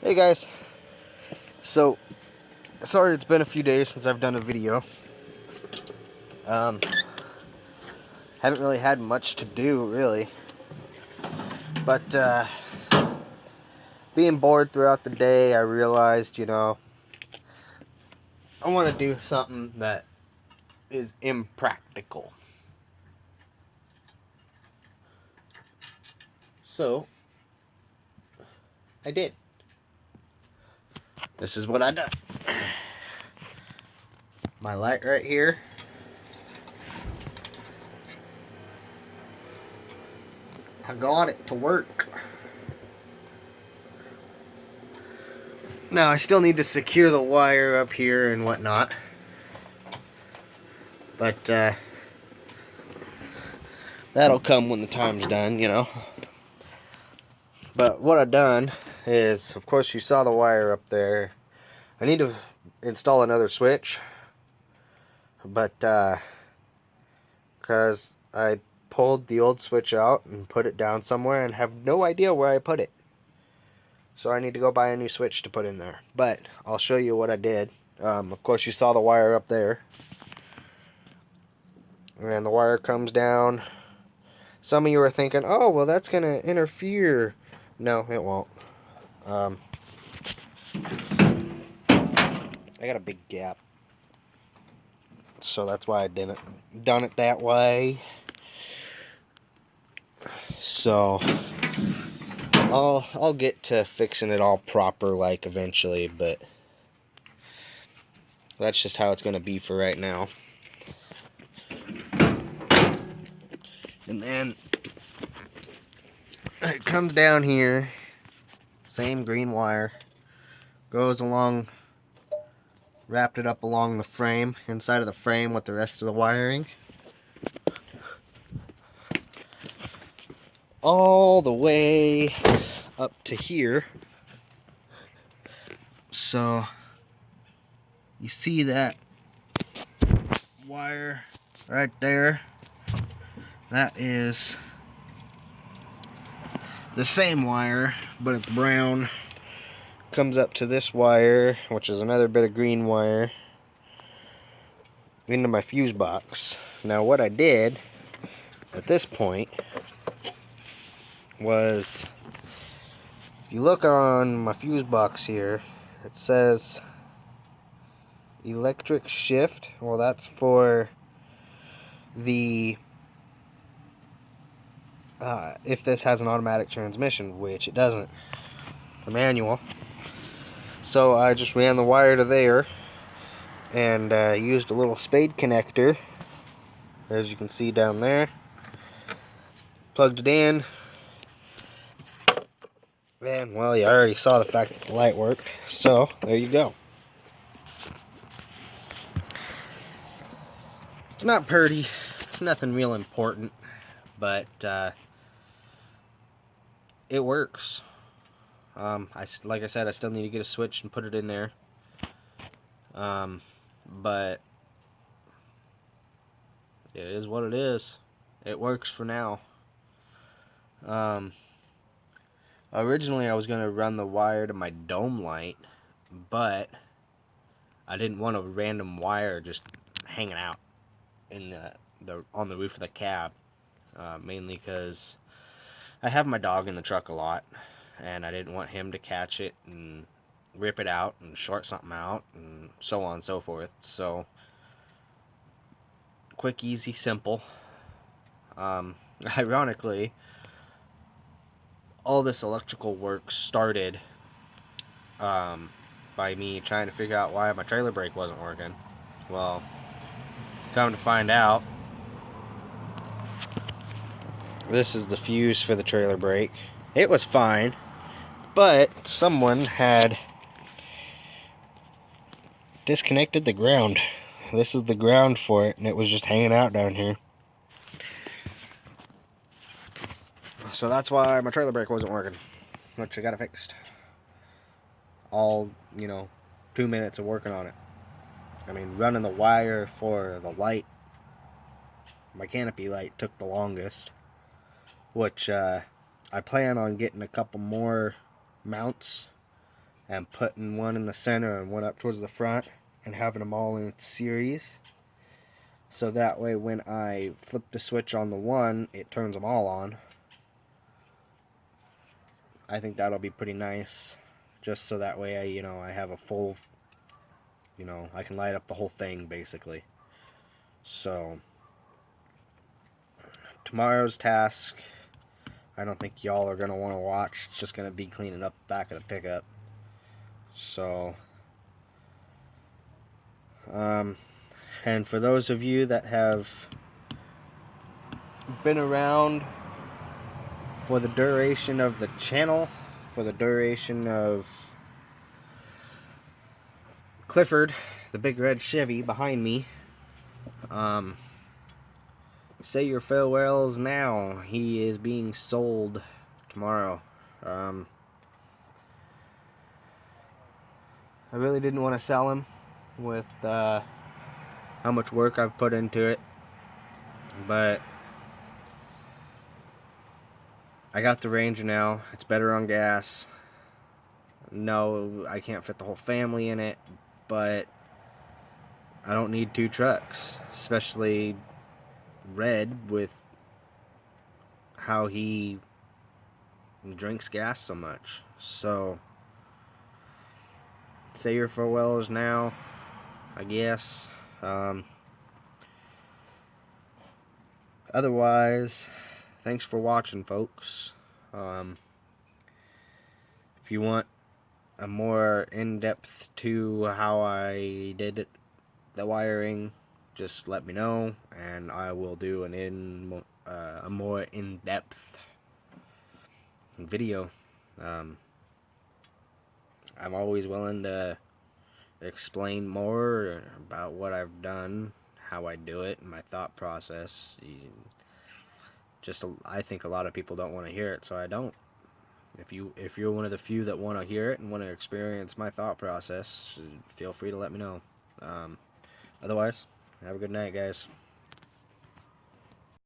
Hey guys, so sorry it's been a few days since I've done a video. Um, haven't really had much to do really, but being bored throughout the day, I realized, I want to do something that is impractical. So I did. This is what I done. My light right here. I got it to work. Now I still need to secure the wire up here and whatnot, but that'll come when the time's done. But what I've done is, of course, you saw the wire up there. I need to install another switch, but because I pulled the old switch out and put it down somewhere and have no idea where I put it. So I need to go buy a new switch to put in there. But I'll show you what I did. Of course, you saw the wire up there. And the wire comes down. Some of you are thinking, oh, well, that's going to interfere. No, it won't. I got a big gap. So that's why I done it that way. So I'll get to fixing it all proper like eventually, but that's just how it's gonna be for right now. And then it comes down here, same green wire, goes along, wrapped it up along the frame, inside of the frame with the rest of the wiring, all the way up to here. So you see that wire right there? That is the same wire, but it's brown. Comes up to this wire, which is another bit of green wire, into my fuse box. Now what I did at this point was, if you look on my fuse box here, it says electric shift. Well, that's for the if this has an automatic transmission, which it doesn't. It's a manual. So I just ran the wire to there and used a little spade connector, as you can see down there. Plugged it in, and well, you already saw the fact that the light worked, so there you go. It's not pretty, it's nothing real important, but it works. Like I said, I still need to get a switch and put it in there, but it is what it is. It works for now. Originally I was going to run the wire to my dome light, but I didn't want a random wire just hanging out in on the roof of the cab, mainly because I have my dog in the truck a lot, and I didn't want him to catch it and rip it out and short something out and so on and so forth. So quick, easy, simple. Ironically, all this electrical work started by me trying to figure out why my trailer brake wasn't working. Well, come to find out, this is the fuse for the trailer brake. It was fine, but someone had disconnected the ground. This is the ground for it, and it was just hanging out down here. So that's why my trailer brake wasn't working, which I got it fixed. All, 2 minutes of working on it. I mean, running the wire for the light, my Canopy light, took the longest, which I plan on getting a couple more mounts and putting one in the center and one up towards the front and having them all in series. So that way when I flip the switch on the one, it turns them all on. I think that'll be pretty nice. Just so that way I have a full, I can light up the whole thing basically. So tomorrow's task, I don't think y'all are going to want to watch. It's just going to be cleaning up the back of the pickup. So, and for those of you that have been around for the duration of the channel, for the duration of Clifford, the big red Chevy behind me, say your farewells now. He is being sold tomorrow. I really didn't want to sell him with how much work I've put into it, but I got the Ranger now. It's better on gas. No, I can't fit the whole family in it, but I don't need two trucks, especially Red with how he drinks gas so much. So, say your farewells now, I guess. Otherwise, thanks for watching, folks. If you want a more in-depth to how I did it, the wiring, just let me know, and I will do a more in-depth video. I'm always willing to explain more about what I've done, how I do it, my thought process. I think a lot of people don't want to hear it, so I don't. If you're one of the few that want to hear it and want to experience my thought process, feel free to let me know. Otherwise, have a good night, guys.